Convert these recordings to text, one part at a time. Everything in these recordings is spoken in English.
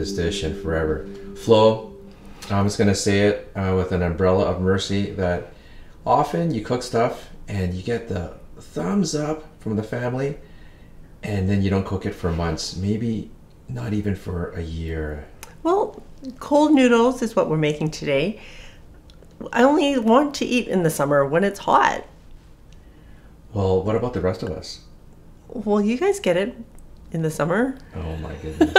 this dish in forever. Flo, I'm just gonna say it with an umbrella of mercy that often you cook stuff and you get the thumbs up from the family, and then you don't cook it for months, maybe not even for a year. Well, cold noodles is what we're making today. I only want to eat in the summer when it's hot. Well, what about the rest of us? Well, you guys get it in the summer. Oh my goodness.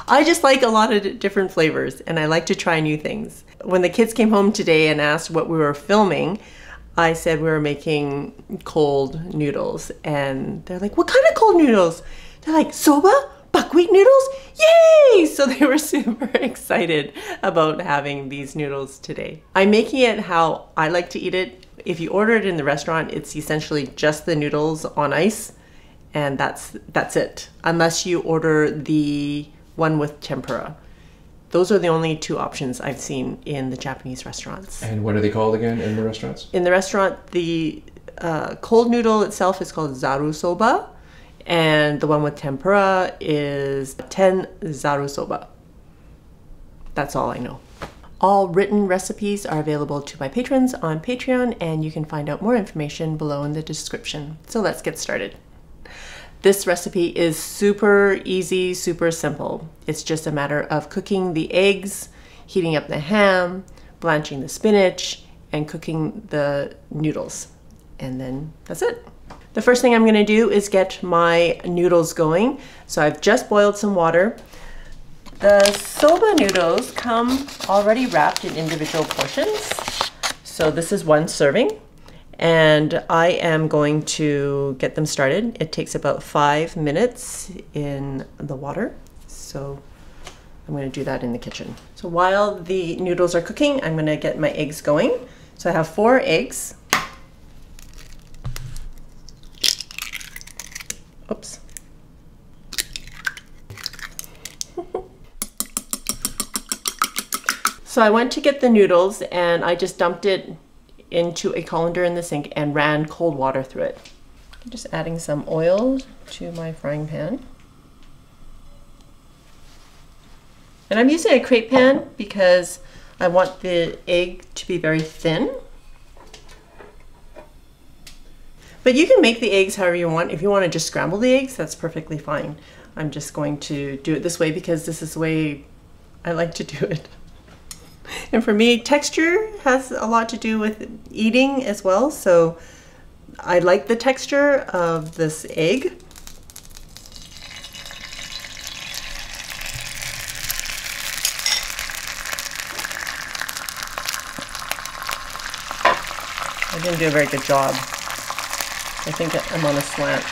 I just like a lot of different flavors, and I like to try new things. When the kids came home today and asked what we were filming, I said we were making cold noodles, and they're like, what kind of cold noodles? They're like, soba? Buckwheat noodles? Yay! So they were super excited about having these noodles today. I'm making it how I like to eat it. If you order it in the restaurant, it's essentially just the noodles on ice, and that's it. Unless you order the one with tempura. Those are the only two options I've seen in the Japanese restaurants. And what are they called again in the restaurants? In the restaurant, the cold noodle itself is called Zaru Soba, and the one with tempura is Zaru Soba. That's all I know. All written recipes are available to my patrons on Patreon, and you can find out more information below in the description. So let's get started. This recipe is super easy, super simple. It's just a matter of cooking the eggs, heating up the ham, blanching the spinach, and cooking the noodles. And then that's it. The first thing I'm gonna do is get my noodles going. So I've just boiled some water. The soba noodles come already wrapped in individual portions. So this is one serving. And I am going to get them started. It takes about 5 minutes in the water. So I'm going to do that in the kitchen. So while the noodles are cooking, I'm going to get my eggs going. So I have 4 eggs. Oops. So I went to get the noodles and I just dumped it into a colander in the sink and ran cold water through it. I'm just adding some oil to my frying pan. And I'm using a crepe pan because I want the egg to be very thin. But you can make the eggs however you want. If you want to just scramble the eggs, that's perfectly fine. I'm just going to do it this way because this is the way I like to do it. And for me, texture has a lot to do with eating as well. So I like the texture of this egg. I didn't do a very good job. I think I'm on a slant.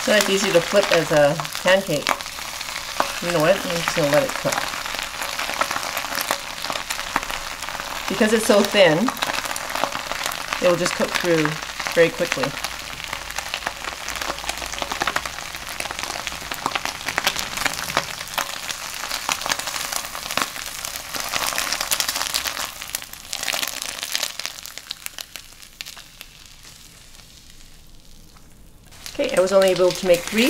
It's not easy to flip as a pancake. You know what? I'm just going to let it cook. Because it's so thin, it will just cook through very quickly. Okay, I was only able to make 3.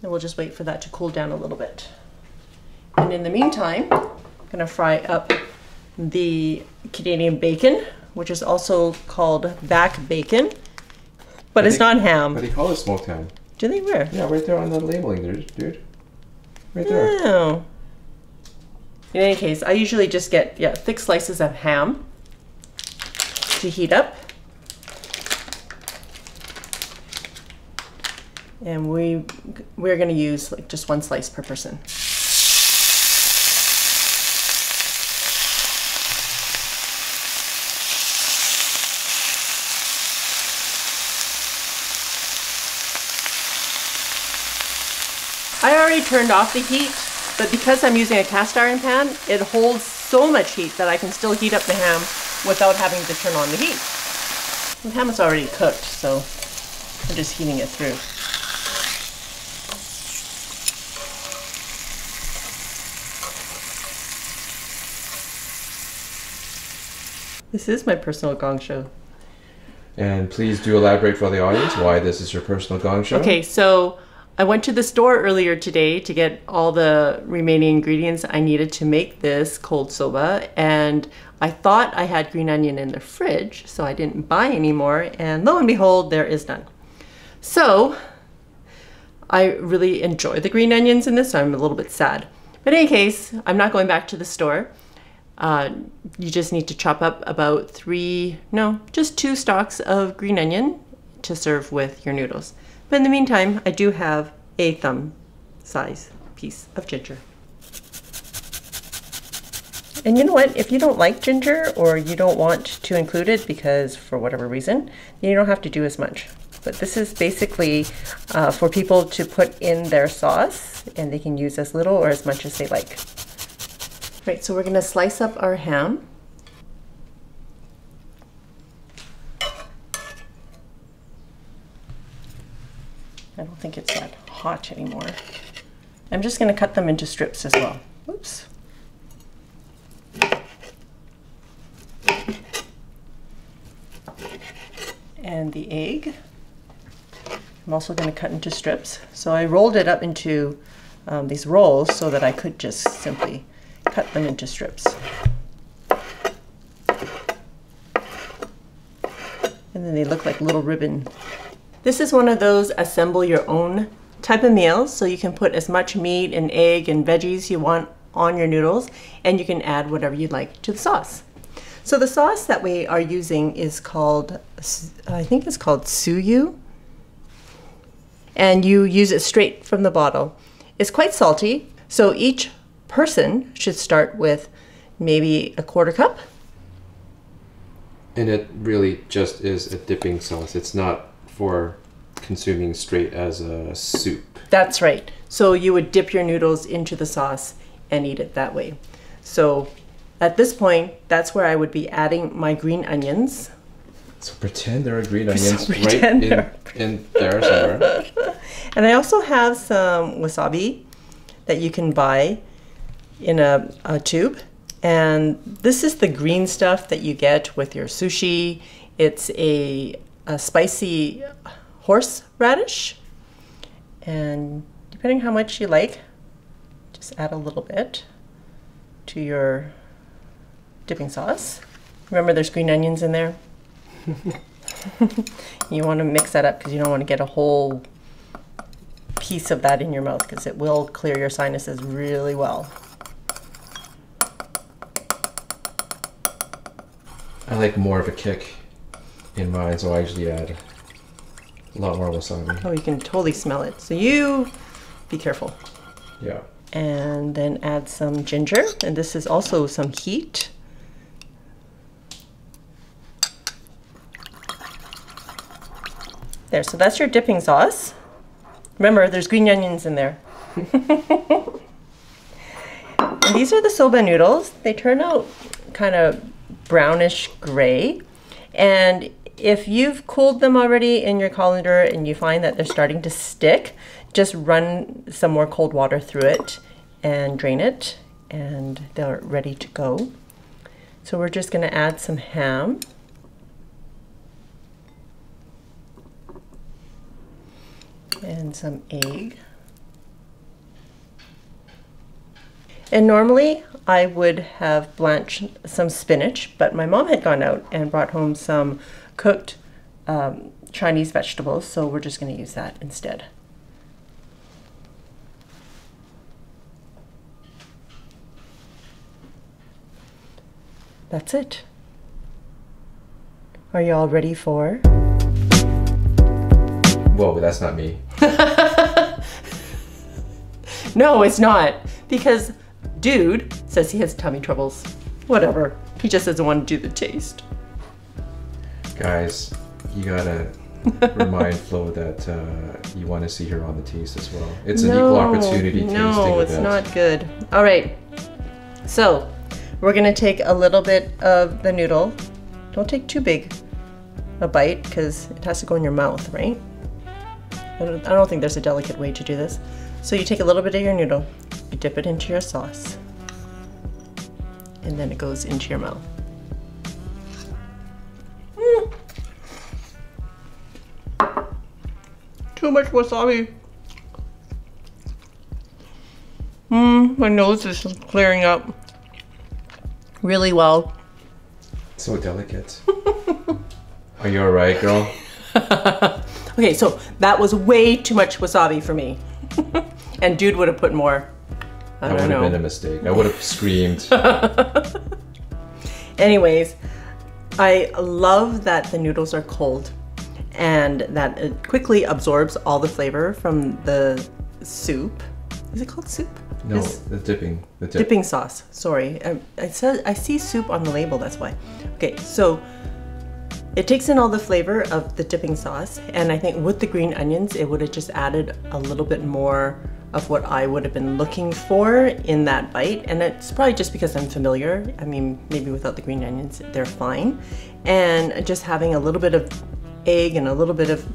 And we'll just wait for that to cool down a little bit. And in the meantime, I'm gonna fry up the Canadian bacon, which is also called back bacon, but it's not ham. But they call it smoked ham. Do they? Where? Yeah, right there on the labeling, dude. Right there. Oh. In any case, I usually just get thick slices of ham to heat up. And we're going to use like just 1 slice per person. I already turned off the heat, but because I'm using a cast iron pan, it holds so much heat that I can still heat up the ham without having to turn on the heat. The ham is already cooked, so we're just heating it through. This is my personal gong show. And please do elaborate for the audience why this is your personal gong show. Okay, so I went to the store earlier today to get all the remaining ingredients I needed to make this cold soba, and I thought I had green onion in the fridge, so I didn't buy any more, and lo and behold, there is none. So I really enjoy the green onions in this, so I'm a little bit sad. But in any case, I'm not going back to the store. You just need to chop up about just 2 stalks of green onion to serve with your noodles. But in the meantime, I do have a thumb size piece of ginger. And you know what? If you don't like ginger or you don't want to include it because for whatever reason, you don't have to do as much. But this is basically for people to put in their sauce, and they can use as little or as much as they like. Right, so we're going to slice up our ham. I don't think it's that hot anymore. I'm just going to cut them into strips as well. Oops. And the egg, I'm also going to cut into strips. So I rolled it up into these rolls so that I could just simply cut them into strips. And then they look like little ribbon. This is one of those assemble your own type of meals, so you can put as much meat and egg and veggies you want on your noodles, and you can add whatever you'd like to the sauce. So the sauce that we are using is called, I think it's called suyu, and you use it straight from the bottle. It's quite salty, so each person should start with maybe a 1/4 cup. And it really just is a dipping sauce. It's not for consuming straight as a soup. That's right. So you would dip your noodles into the sauce and eat it that way. So at this point, that's where I would be adding my green onions. So pretend there are green onions right in there somewhere. And I also have some wasabi that you can buy in a tube. And this is the green stuff that you get with your sushi. It's a spicy horseradish. And depending how much you like, just add a little bit to your dipping sauce. Remember, there's green onions in there. You want to mix that up because you don't want to get a whole piece of that in your mouth, because it will clear your sinuses really well. I like more of a kick in mine, so I usually add a lot more wasabi. Oh, you can totally smell it. So you be careful. Yeah. And then add some ginger, and this is also some heat. There, so that's your dipping sauce. Remember, there's green onions in there. And these are the soba noodles. They turn out kind of brownish gray. And if you've cooled them already in your colander and you find that they're starting to stick, just run some more cold water through it and drain it, and they're ready to go. So we're just going to add some ham. And some egg. And normally I would have blanched some spinach, but my mom had gone out and brought home some cooked Chinese vegetables, so we're just going to use that instead. That's it. Are you all ready for? Whoa, that's not me. No, it's not. Because dude says he has tummy troubles. Whatever. He just doesn't want to do the taste. Guys, you gotta remind Flo that you want to see her on the taste as well. It's an equal opportunity tasting event. No, it's not good. All right. So we're going to take a little bit of the noodle Don't take too big a bite because it has to go in your mouth, right? I don't think there's a delicate way to do this. So you take a little bit of your noodle, you dip it into your sauce, and then it goes into your mouth. Too much wasabi. My nose is clearing up really well. So delicate. Are you alright, girl? Okay, so that was way too much wasabi for me. And dude would have put more. I That don't would know. have been a mistake. I would have screamed. Anyways, I love that the noodles are cold and that it quickly absorbs all the flavor from the soup. Is it called soup? No, the dipping. The dip. Dipping sauce. Sorry, I see soup on the label. That's why. Okay, so it takes in all the flavor of the dipping sauce, and I think with the green onions, it would have just added a little bit more of what I would have been looking for in that bite. And it's probably just because I'm familiar. I mean, maybe without the green onions, they're fine. And just having a little bit of egg and a little bit of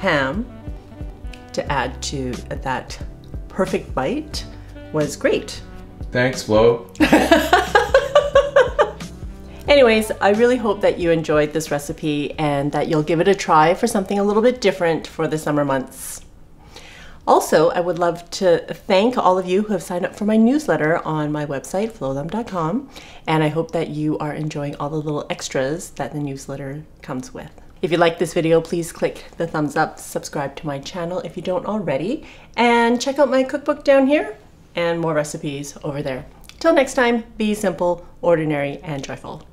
ham to add to that perfect bite was great. Thanks, Flo. Anyways, I really hope that you enjoyed this recipe and that you'll give it a try for something a little bit different for the summer months. Also, I would love to thank all of you who have signed up for my newsletter on my website, flowthem.com, and I hope that you are enjoying all the little extras that the newsletter comes with. If you like this video, please click the thumbs up, subscribe to my channel if you don't already, and check out my cookbook down here and more recipes over there. Till next time, be simple, ordinary, and joyful.